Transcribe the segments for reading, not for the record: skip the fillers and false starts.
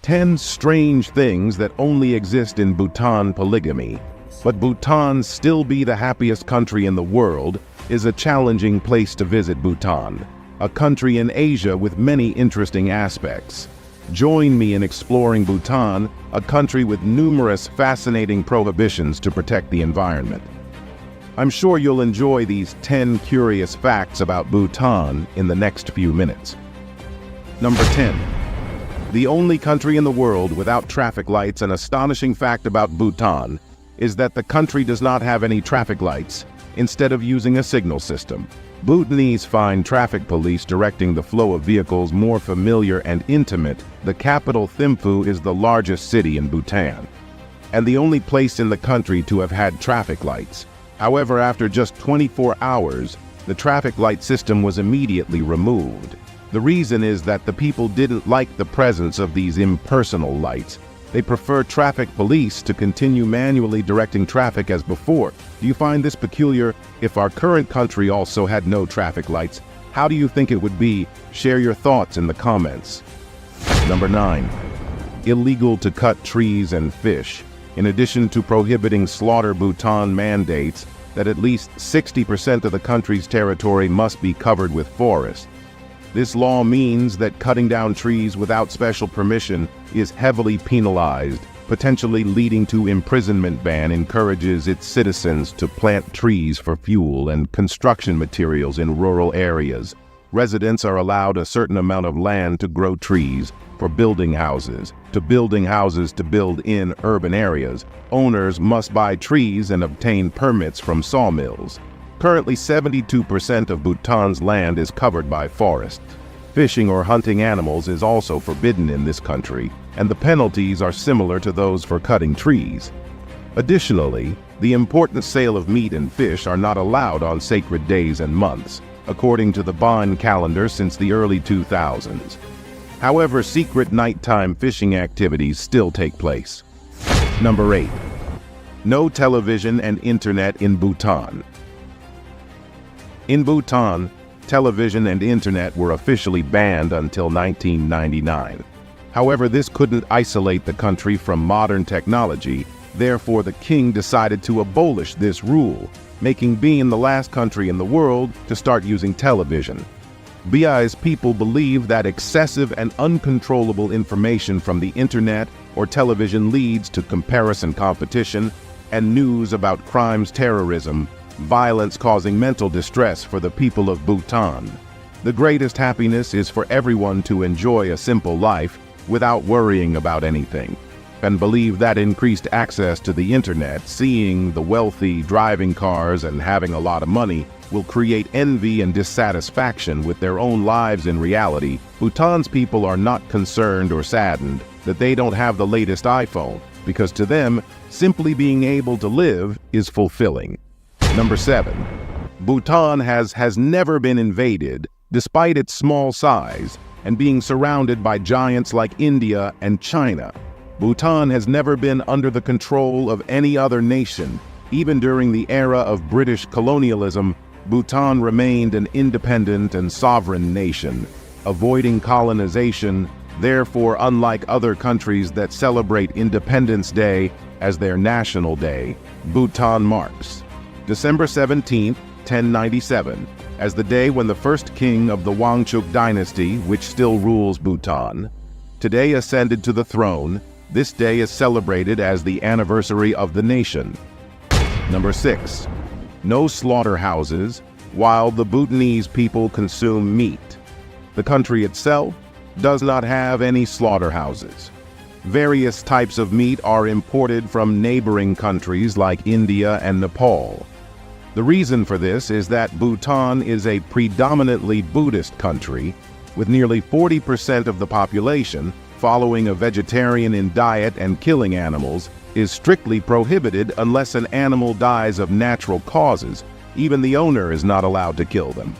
10 strange things that only exist in Bhutan. Polygamy. But Bhutan still be the happiest country in the world is a challenging place to visit. Bhutan, a country in Asia with many interesting aspects. Join me in exploring Bhutan, a country with numerous fascinating prohibitions to protect the environment. I'm sure you'll enjoy these 10 curious facts about Bhutan in the next few minutes. Number 10. The only country in the world without traffic lights. An astonishing fact about Bhutan is that the country does not have any traffic lights, instead of using a signal system. Bhutanese find traffic police directing the flow of vehicles more familiar and intimate. The capital Thimphu is the largest city in Bhutan, and the only place in the country to have had traffic lights. However, after just 24 hours, the traffic light system was immediately removed. The reason is that the people didn't like the presence of these impersonal lights. They prefer traffic police to continue manually directing traffic as before. Do you find this peculiar? If our current country also had no traffic lights, how do you think it would be? Share your thoughts in the comments. Number 9. Illegal to cut trees and fish. In addition to prohibiting slaughter, Bhutan mandates that at least 60% of the country's territory must be covered with forests. This law means that cutting down trees without special permission is heavily penalized, potentially leading to imprisonment. Ban encourages its citizens to plant trees for fuel and construction materials in rural areas. Residents are allowed a certain amount of land to grow trees for building houses. To build in urban areas, owners must buy trees and obtain permits from sawmills. Currently, 72% of Bhutan's land is covered by forests. Fishing or hunting animals is also forbidden in this country, and the penalties are similar to those for cutting trees. Additionally, the important sale of meat and fish are not allowed on sacred days and months, according to the Bhutan calendar since the early 2000s. However, secret nighttime fishing activities still take place. Number 8. No television and internet in Bhutan. In Bhutan, television and internet were officially banned until 1999. However, this couldn't isolate the country from modern technology. Therefore, the king decided to abolish this rule, making Bhutan the last country in the world to start using television. Bhutanese people believe that excessive and uncontrollable information from the internet or television leads to comparison competition and news about crimes, terrorism, violence, causing mental distress for the people of Bhutan. The greatest happiness is for everyone to enjoy a simple life without worrying about anything, and believe that increased access to the internet, seeing the wealthy driving cars and having a lot of money, will create envy and dissatisfaction with their own lives. In reality, Bhutan's people are not concerned or saddened that they don't have the latest iPhone, because to them, simply being able to live is fulfilling. Number 7. Bhutan has never been invaded, despite its small size and being surrounded by giants like India and China. Bhutan has never been under the control of any other nation. Even during the era of British colonialism, Bhutan remained an independent and sovereign nation, avoiding colonization. Therefore, unlike other countries that celebrate Independence Day as their national day, Bhutan marks December 17, 1097, as the day when the first king of the Wangchuk dynasty, which still rules Bhutan, today ascended to the throne. This day is celebrated as the anniversary of the nation. Number 6. No slaughterhouses while the Bhutanese people consume meat. The country itself does not have any slaughterhouses. Various types of meat are imported from neighboring countries like India and Nepal. The reason for this is that Bhutan is a predominantly Buddhist country, with nearly 40% of the population following a vegetarian diet, and killing animals is strictly prohibited unless an animal dies of natural causes. Even the owner is not allowed to kill them.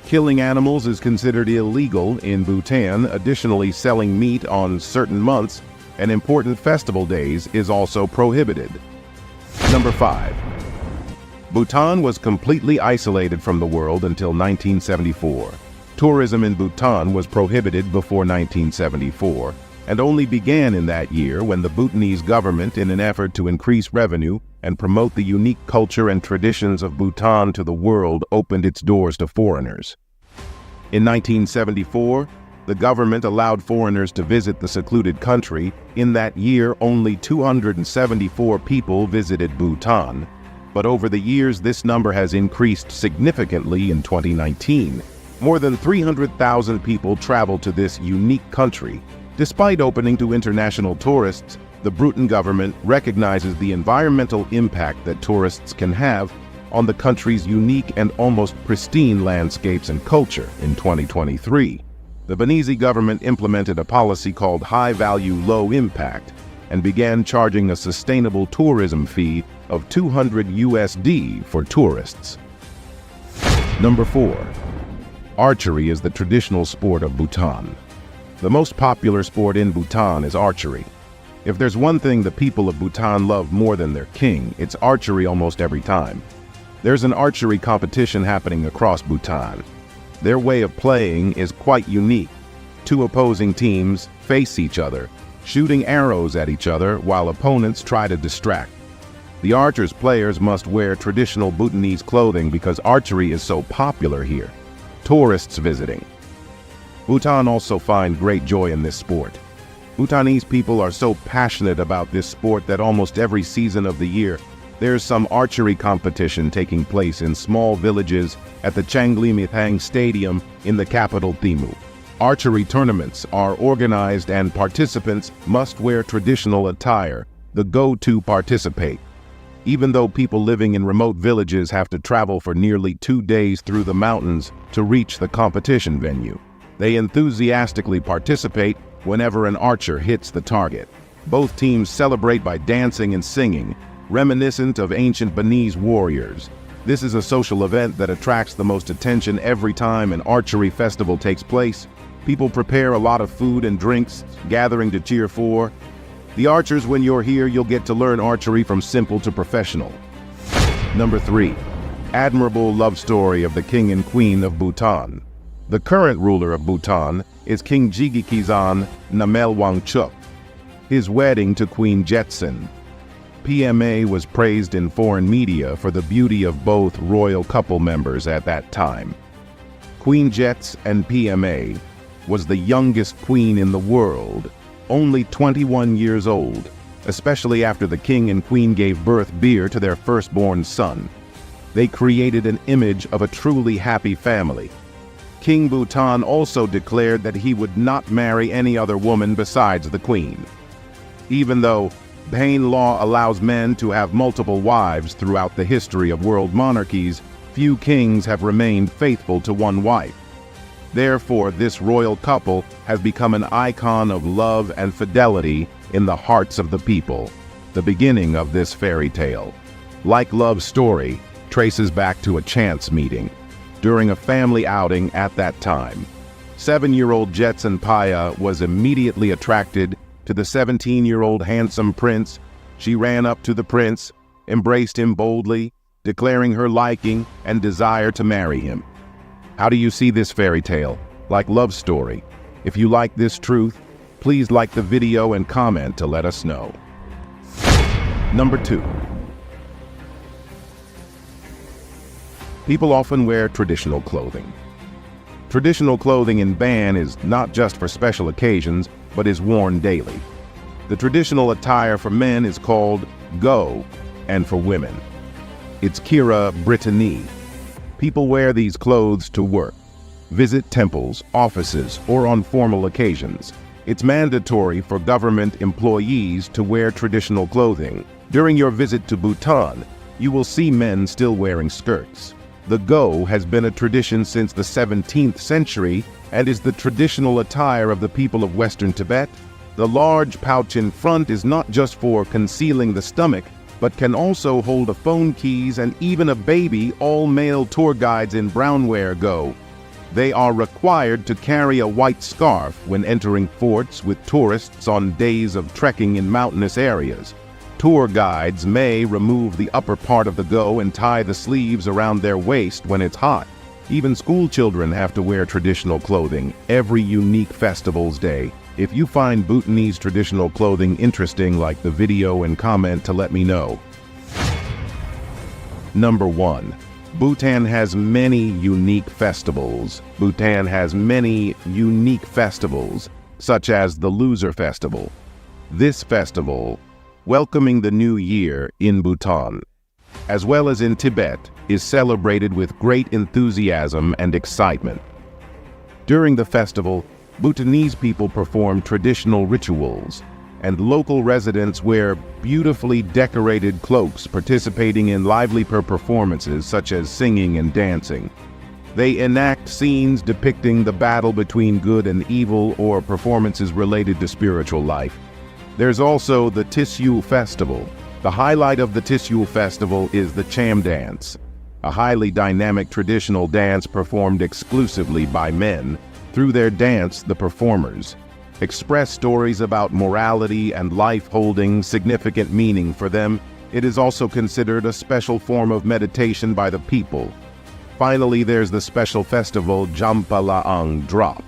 Killing animals is considered illegal in Bhutan. Additionally, selling meat on certain months and important festival days is also prohibited. Number 5. Bhutan was completely isolated from the world until 1974. Tourism in Bhutan was prohibited before 1974, and only began in that year when the Bhutanese government, in an effort to increase revenue and promote the unique culture and traditions of Bhutan to the world, opened its doors to foreigners. In 1974, the government allowed foreigners to visit the secluded country. In that year, only 274 people visited Bhutan, but over the years this number has increased significantly. In 2019. More than 300,000 people traveled to this unique country. Despite opening to international tourists, the Bhutan government recognizes the environmental impact that tourists can have on the country's unique and almost pristine landscapes and culture. In 2023, the Bhutanese government implemented a policy called High Value Low Impact and began charging a sustainable tourism fee of $200 for tourists. Number 4. Archery is the traditional sport of Bhutan. The most popular sport in Bhutan is archery. If there's one thing the people of Bhutan love more than their king, it's archery almost every time. There's an archery competition happening across Bhutan. Their way of playing is quite unique. Two opposing teams face each other, shooting arrows at each other while opponents try to distract. The archers' players must wear traditional Bhutanese clothing because archery is so popular here. Tourists visiting Bhutan also find great joy in this sport. Bhutanese people are so passionate about this sport that almost every season of the year, there's some archery competition taking place in small villages at the Changlimitang Stadium in the capital Thimu. Archery tournaments are organized and participants must wear traditional attire, the go-to participate. Even though people living in remote villages have to travel for nearly 2 days through the mountains to reach the competition venue, they enthusiastically participate whenever an archer hits the target. Both teams celebrate by dancing and singing, reminiscent of ancient Bhutanese warriors. This is a social event that attracts the most attention every time an archery festival takes place. People prepare a lot of food and drinks, gathering to cheer for the archers. When you're here, you'll get to learn archery from simple to professional. Number 3. Admirable love story of the King and Queen of Bhutan. The current ruler of Bhutan is King Jigikizan Namel Wangchuk. His wedding to Queen Jetson. PMA was praised in foreign media for the beauty of both royal couple members at that time. Queen Jets and PMA was the youngest queen in the world, only 21 years old, especially after the king and queen gave birth to their firstborn son. They created an image of a truly happy family. King Bhutan also declared that he would not marry any other woman besides the queen. Even though Bhutan law allows men to have multiple wives throughout the history of world monarchies, few kings have remained faithful to one wife. Therefore, this royal couple has become an icon of love and fidelity in the hearts of the people. The beginning of this fairy tale, like love story, traces back to a chance meeting during a family outing at that time. 7-year-old Jetson Paya was immediately attracted to the 17-year-old handsome prince. She ran up to the prince, embraced him boldly, declaring her liking and desire to marry him. How do you see this fairy tale? Like love story? If you like this truth, please like the video and comment to let us know. Number 2. People often wear traditional clothing. Traditional clothing in Bhutan is not just for special occasions, but is worn daily. The traditional attire for men is called go, and for women, it's Kira Brittany. People wear these clothes to work, visit temples, offices, or on formal occasions. It's mandatory for government employees to wear traditional clothing. During your visit to Bhutan, you will see men still wearing skirts. The go has been a tradition since the 17th century and is the traditional attire of the people of Western Tibet. The large pouch in front is not just for concealing the stomach, but can also hold a phone, keys, and even a baby. All male tour guides in brownwear go. They are required to carry a white scarf when entering forts with tourists on days of trekking in mountainous areas. Tour guides may remove the upper part of the go and tie the sleeves around their waist when it's hot. Even school children have to wear traditional clothing every unique festival's day. If you find Bhutanese traditional clothing interesting, like the video and comment to let me know. Number 1. Bhutan has many unique festivals. Bhutan has many unique festivals, such as the Loser Festival. This festival, welcoming the new year in Bhutan, as well as in Tibet, is celebrated with great enthusiasm and excitement. During the festival, Bhutanese people perform traditional rituals, and local residents wear beautifully decorated cloaks, participating in lively performances such as singing and dancing. They enact scenes depicting the battle between good and evil, or performances related to spiritual life. There's also the Tissue Festival. The highlight of the Tissue Festival is the Cham dance, a highly dynamic traditional dance performed exclusively by men. Through their dance, the performers express stories about morality and life, holding significant meaning for them. It is also considered a special form of meditation by the people. Finally, there's the special festival Jampalaang Drop.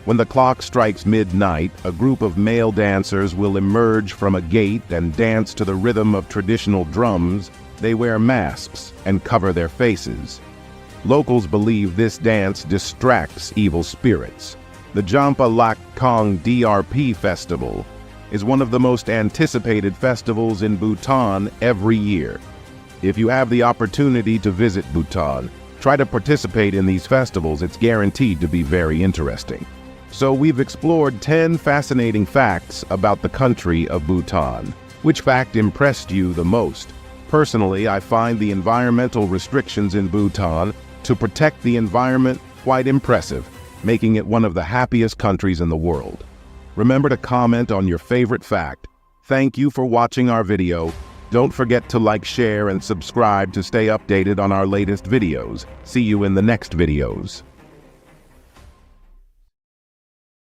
When the clock strikes midnight, a group of male dancers will emerge from a gate and dance to the rhythm of traditional drums. They wear masks and cover their faces. Locals believe this dance distracts evil spirits. The Jampalaang DRP Festival is one of the most anticipated festivals in Bhutan every year. If you have the opportunity to visit Bhutan, try to participate in these festivals. It's guaranteed to be very interesting. So we've explored 10 fascinating facts about the country of Bhutan. Which fact impressed you the most? Personally, I find the environmental restrictions in Bhutan to protect the environment quite impressive, making it one of the happiest countries in the world. Remember to comment on your favorite fact. Thank you for watching our video. Don't forget to like, share, and subscribe to stay updated on our latest videos. See you in the next videos.